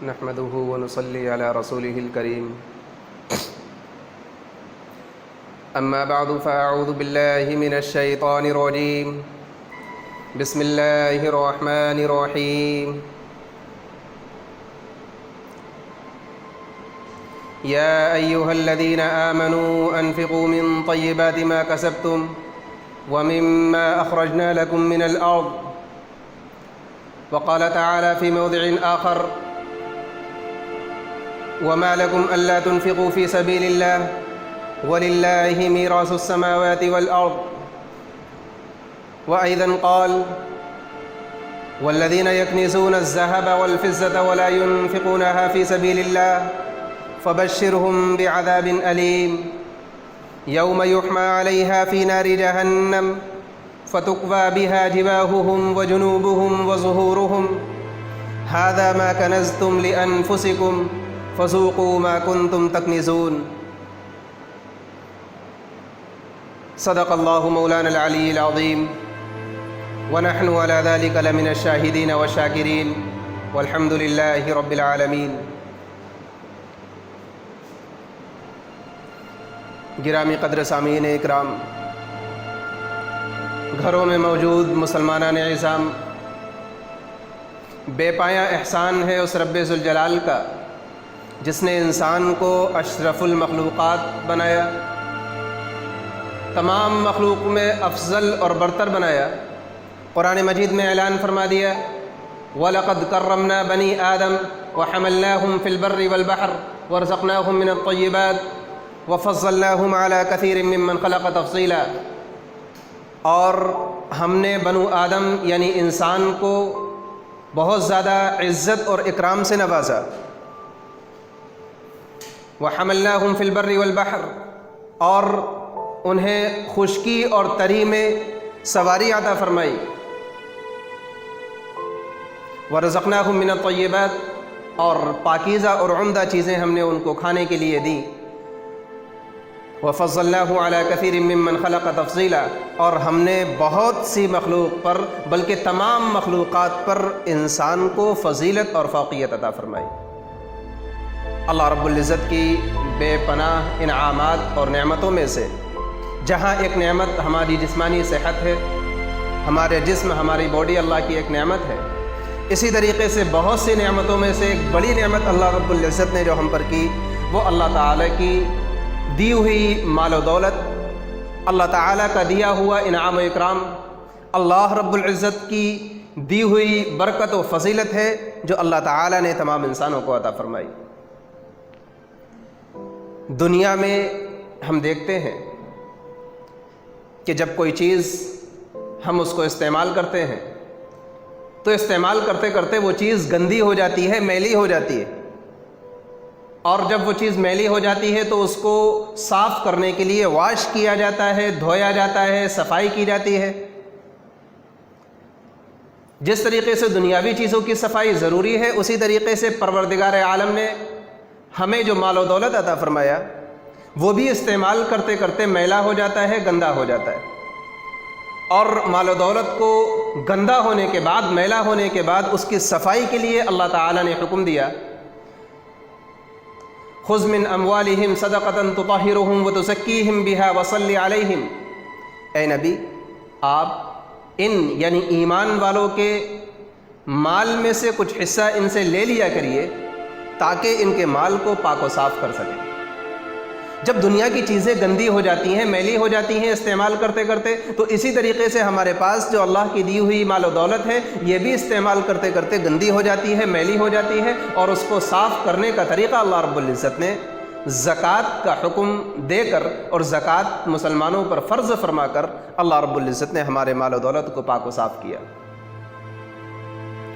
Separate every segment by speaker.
Speaker 1: نحمده ونصلي على رسوله الكريم أما بعد فأعوذ بالله من الشيطان الرجيم بسم الله الرحمن الرحيم يا أيها الذين آمنوا أنفقوا من طيبات ما كسبتم ومما أخرجنا لكم من الأرض وقال تعالى في موضع آخر وما لكم ألا تنفقوا في سبيل الله ولله ميراث السماوات والأرض وأيضا قال والذين يكنزون الذهب والفضة ولا ينفقونها في سبيل الله فبشرهم بعذاب أليم يوم يحمى عليها في نار جهنم فتكوى بها جباههم وجنوبهم وظهورهم هذا ما كنزتم لأنفسكم فذوقوا ما كنتم تكنزون صدق الله مولانا العلي العظيم ونحن على ذلك لمن الشاهدين والشاكرين والحمد لله رب العالمين. گرامی قدر سامعین اکرام، گھروں میں موجود مسلمانان عظام، بے پایا احسان ہے اس رب ذوالجلال کا جس نے انسان کو اشرف المخلوقات بنایا، تمام مخلوق میں افضل اور برتر بنایا. قرآن مجید میں اعلان فرما دیا وَلَقَدْ كَرَّمْنَا بَنِي آدَمَ وَحَمَلْنَاهُمْ فِي الْبَرِّ وَالْبَحْرِ وَرَزَقْنَاهُم مِّنَ الطَّيِّبَاتِ وَفَضَّلْنَاهُمْ عَلَىٰ كَثِيرٍ مِّمَّنْ خَلَقَ تَفْضِيلًا. اور ہم نے بنو آدم یعنی انسان کو بہت زیادہ عزت اور اکرام سے نوازا. وَحَمَلْنَاهُمْ فِي الْبَرِّ وَالْبَحْرِ، اور انہیں خشکی اور تری میں سواری عطا فرمائی. وَرَزَقْنَاهُم مِّنَ الطَّيِّبَاتِ، اور پاکیزہ اور عمدہ چیزیں ہم نے ان کو کھانے کے لیے دیں. وَفَضَّلْنَاهُ عَلَىٰ كَثِيرٍ مِّمَّنْ خَلَقَ تَفْضِيلًا، اور ہم نے بہت سی مخلوق پر بلکہ تمام مخلوقات پر انسان کو فضیلت اور فوقیت عطا فرمائی. اللہ رب العزت کی بے پناہ انعامات اور نعمتوں میں سے جہاں ایک نعمت ہماری جسمانی صحت ہے، ہمارے جسم ہماری باڈی اللہ کی ایک نعمت ہے، اسی طریقے سے بہت سی نعمتوں میں سے ایک بڑی نعمت اللہ رب العزت نے جو ہم پر کی وہ اللہ تعالیٰ کی دی ہوئی مال و دولت، اللہ تعالیٰ کا دیا ہوا انعام و اکرام، اللہ رب العزت کی دی ہوئی برکت و فضیلت ہے جو اللہ تعالیٰ نے تمام انسانوں کو عطا فرمائی. دنیا میں ہم دیکھتے ہیں کہ جب کوئی چیز ہم اس کو استعمال کرتے ہیں تو استعمال کرتے کرتے وہ چیز گندی ہو جاتی ہے، میلی ہو جاتی ہے، اور جب وہ چیز میلی ہو جاتی ہے تو اس کو صاف کرنے کے لیے واش کیا جاتا ہے، دھویا جاتا ہے، صفائی کی جاتی ہے. جس طریقے سے دنیاوی چیزوں کی صفائی ضروری ہے اسی طریقے سے پروردگار عالم نے ہمیں جو مال و دولت عطا فرمایا وہ بھی استعمال کرتے کرتے میلا ہو جاتا ہے، گندا ہو جاتا ہے. اور مال و دولت کو گندا ہونے کے بعد، میلا ہونے کے بعد اس کی صفائی کے لیے اللہ تعالیٰ نے حکم دیا خُذْ مِنْ أَمْوَالِهِمْ صَدَقَةً تُطَهِّرُهُمْ وَتُزَكِّيهِمْ بِهَا وَصَلِّ عَلَيْهِمْ. اے نبی، آپ ان یعنی ایمان والوں کے مال میں سے کچھ حصہ ان سے لے لیا کریے تاکہ ان کے مال کو پاک و صاف کر سکیں. جب دنیا کی چیزیں گندی ہو جاتی ہیں، میلی ہو جاتی ہیں استعمال کرتے کرتے، تو اسی طریقے سے ہمارے پاس جو اللہ کی دی ہوئی مال و دولت ہے یہ بھی استعمال کرتے کرتے گندی ہو جاتی ہے، میلی ہو جاتی ہے. اور اس کو صاف کرنے کا طریقہ اللہ رب العزت نے زکوٰۃ کا حکم دے کر اور زکوٰۃ مسلمانوں پر فرض فرما کر اللہ رب العزت نے ہمارے مال و دولت کو پاک و صاف کیا.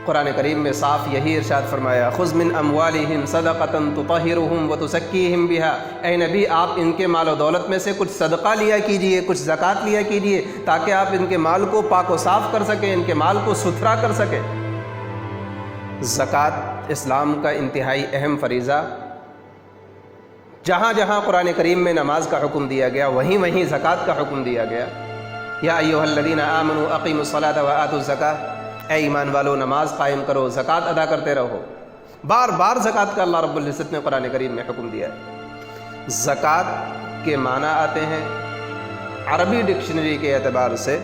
Speaker 1: قرآن کریم میں صاف یہی ارشاد فرمایا خُذْ مِنْ أَمْوَالِهِمْ صَدَقَةً تُطَهِّرُهُمْ وَتُزَكِّيهِمْ بِهَا. اے نبی، آپ ان کے مال و دولت میں سے کچھ صدقہ لیا کیجئے، کچھ زکوٰۃ لیا کیجئے تاکہ آپ ان کے مال کو پاک و صاف کر سکیں، ان کے مال کو ستھرا کر سکیں. زکوٰۃ اسلام کا انتہائی اہم فریضہ، جہاں جہاں قرآن کریم میں نماز کا حکم دیا گیا وہیں وہیں زکوٰۃ کا حکم دیا گیا. یا ایھا الذین آمنوا اقیموا الصلاۃ وآتوا الزکاۃ، اے ایمان والو نماز قائم کرو، زکوٰۃ ادا کرتے رہو. بار بار زکوٰۃ کا اللہ رب العزت نے قرآن کریم میں حکم دیا ہے۔ زکوٰۃ کے معنی آتے ہیں عربی ڈکشنری کے اعتبار سے،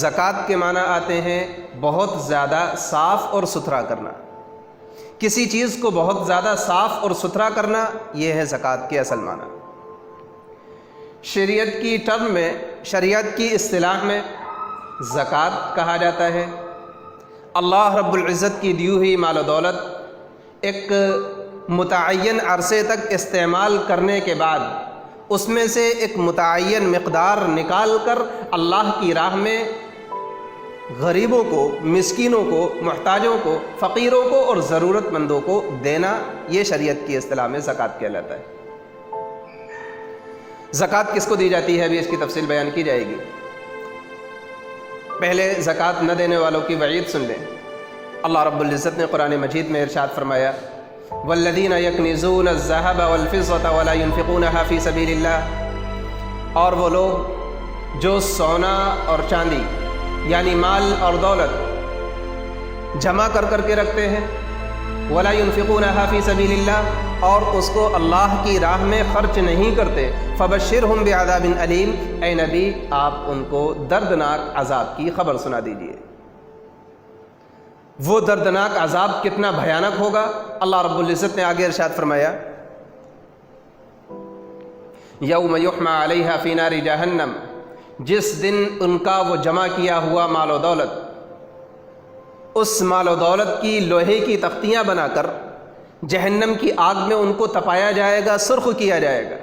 Speaker 1: زکوٰۃ کے معنی آتے ہیں بہت زیادہ صاف اور ستھرا کرنا، کسی چیز کو بہت زیادہ صاف اور ستھرا کرنا، یہ ہے زکوٰۃ کے اصل معنی۔ شریعت کی ٹرم میں، شریعت کی اصطلاح میں زکوٰۃ کہا جاتا ہے اللہ رب العزت کی دی ہوئی مال و دولت ایک متعین عرصے تک استعمال کرنے کے بعد اس میں سے ایک متعین مقدار نکال کر اللہ کی راہ میں غریبوں کو، مسکینوں کو، محتاجوں کو، فقیروں کو اور ضرورت مندوں کو دینا، یہ شریعت کی اصطلاح میں زکوٰۃ کہلاتا ہے۔ زکوٰۃ کس کو دی جاتی ہے ابھی اس کی تفصیل بیان کی جائے گی۔ پہلے زکوٰۃ نہ دینے والوں کی وعید سن لیں۔ اللہ رب العزت نے قرآن مجید میں ارشاد فرمایا والذین یکنزون الذھب والفضة ولا ينفقونها فی سبیل اللہ، اور وہ لوگ جو سونا اور چاندی یعنی مال اور دولت جمع کر کر کے رکھتے ہیں، ولا ينفقونها فی سبیل اللہ، اور اس کو اللہ کی راہ میں خرچ نہیں کرتے، فبشرہم بعذاب علیم، اے نبی آپ ان کو دردناک عذاب کی خبر سنا دیجئے۔ وہ دردناک عذاب کتنا بھیانک ہوگا، اللہ رب العزت نے آگے ارشاد فرمایا یوم یحمى علیہا فی نار جہنم، جس دن ان کا وہ جمع کیا ہوا مال و دولت، اس مال و دولت کی لوہے کی تختیاں بنا کر جہنم کی آگ میں ان کو تپایا جائے گا، سرخ کیا جائے گا۔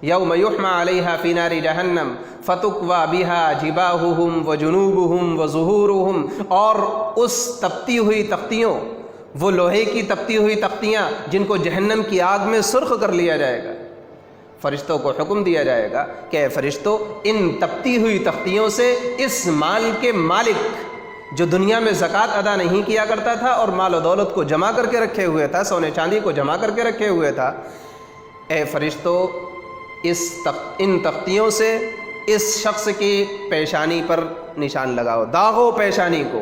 Speaker 1: یوم یحمى علیہا فی نار جہنم فتکوی بہا جباہہم وجنوبہم وظہورہم، اور اس تپتی ہوئی تختیوں، وہ لوہے کی تپتی ہوئی تختیاں جن کو جہنم کی آگ میں سرخ کر لیا جائے گا، فرشتوں کو حکم دیا جائے گا کہ اے فرشتوں ان تپتی ہوئی تختیوں سے اس مال کے مالک جو دنیا میں زکوٰۃ ادا نہیں کیا کرتا تھا اور مال و دولت کو جمع کر کے رکھے ہوئے تھا، سونے چاندی کو جمع کر کے رکھے ہوئے تھا، اے فرشتوں ان تختیوں سے اس شخص کی پیشانی پر نشان لگاؤ، داغو پیشانی کو،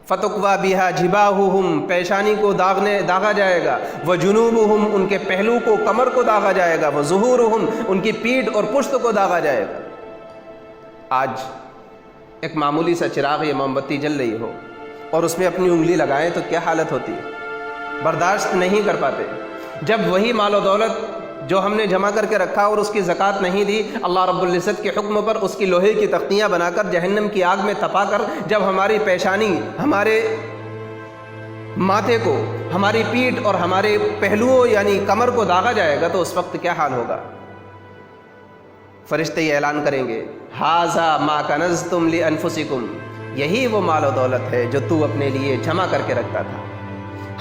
Speaker 1: فتکوی بہا جباہہم، پیشانی کو داغا جائے گا، وجنوبہم، ان کے پہلو کو، کمر کو داغا جائے گا، وظہورہم، ان کی پیٹھ اور پشت کو داغا جائے گا۔ آج ایک معمولی سا چراغ یا موم بتی جل رہی ہو اور اس میں اپنی انگلی لگائیں تو کیا حالت ہوتی ہے، برداشت نہیں کر پاتے۔ جب وہی مال و دولت جو ہم نے جمع کر کے رکھا اور اس کی زکوٰۃ نہیں دی، اللہ رب العزت کے حکم پر اس کی لوہے کی تختیاں بنا کر جہنم کی آگ میں تپا کر جب ہماری پیشانی، ہمارے ماتھے کو، ہماری پیٹھ اور ہمارے پہلوؤں یعنی کمر کو داغا جائے گا تو اس وقت کیا حال ہوگا؟ فرشتے یہ اعلان کریں گے ھذا ما کنزتم لانفسکم، یہی وہ مال و دولت ہے جو تو اپنے لیے جمع کر کے رکھتا تھا۔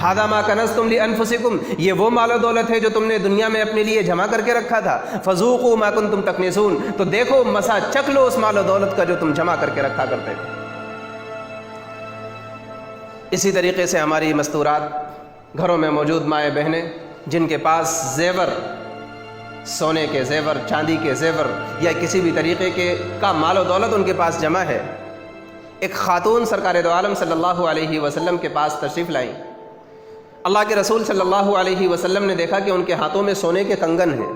Speaker 1: ھذا ما کنزتم لانفسکم، یہ وہ مال و دولت ہے جو تم نے دنیا میں اپنے لیے جمع کر کے رکھا تھا۔ فذوقوا ما کنتم تکنزون، تو دیکھو مسا چکھ لو اس مال و دولت کا جو تم جمع کر کے رکھا کرتے تھے۔ اسی طریقے سے ہماری مستورات، گھروں میں موجود مائیں بہنیں جن کے پاس زیور، سونے کے زیور، چاندی کے زیور یا کسی بھی طریقے کا مال و دولت ان کے پاس جمع ہے، ایک خاتون سرکار دو عالم صلی اللہ علیہ وسلم کے پاس تشریف لائیں۔ اللہ کے رسول صلی اللہ علیہ وسلم نے دیکھا کہ ان کے ہاتھوں میں سونے کے کنگن ہیں۔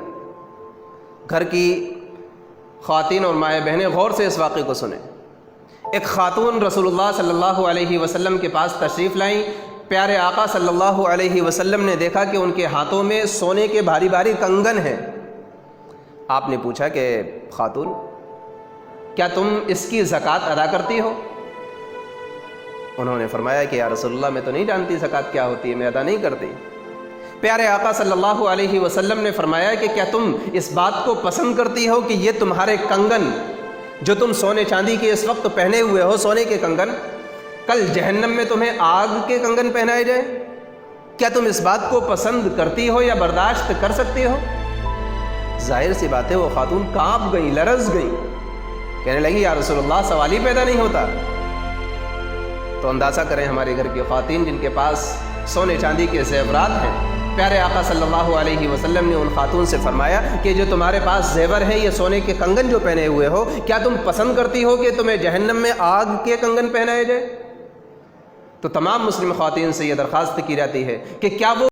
Speaker 1: گھر کی خواتین اور مائیں بہنیں غور سے اس واقعے کو سنیں۔ ایک خاتون رسول اللہ صلی اللہ علیہ وسلم کے پاس تشریف لائیں، پیارے آقا صلی اللہ علیہ وسلم نے دیکھا کہ ان کے ہاتھوں میں سونے کے بھاری بھاری کنگن ہیں۔ آپ نے پوچھا کہ خاتون کیا تم اس کی زکوٰۃ ادا کرتی ہو؟ انہوں نے فرمایا کہ یا رسول اللہ میں تو نہیں جانتی زکوٰۃ کیا ہوتی ہے، میں ادا نہیں کرتی۔ پیارے آقا صلی اللہ علیہ وسلم نے فرمایا کہ کیا تم اس بات کو پسند کرتی ہو کہ یہ تمہارے کنگن جو تم سونے چاندی کے اس وقت پہنے ہوئے ہو، سونے کے کنگن، کل جہنم میں تمہیں آگ کے کنگن پہنائے جائیں؟ کیا تم اس بات کو پسند کرتی ہو یا برداشت کر سکتی ہو؟ ظاہر سی بات ہے وہ خاتون کانپ گئیں، لرز گئیں، کہنے لگی یا رسول اللہ سوال ہی پیدا نہیں ہوتا۔ تو اندازہ کریں ہمارے گھر کی خواتین جن کے پاس سونے چاندی کے زیورات ہیں، پیارے آقا صلی اللہ علیہ وسلم نے ان خاتون سے فرمایا کہ جو تمہارے پاس زیور ہیں، یہ سونے کے کنگن جو پہنے ہوئے ہو، کیا تم پسند کرتی ہو کہ تمہیں جہنم میں آگ کے کنگن پہنائے جائے؟ تو تمام مسلم خواتین سے یہ درخواست کی جاتی ہے کہ کیا وہ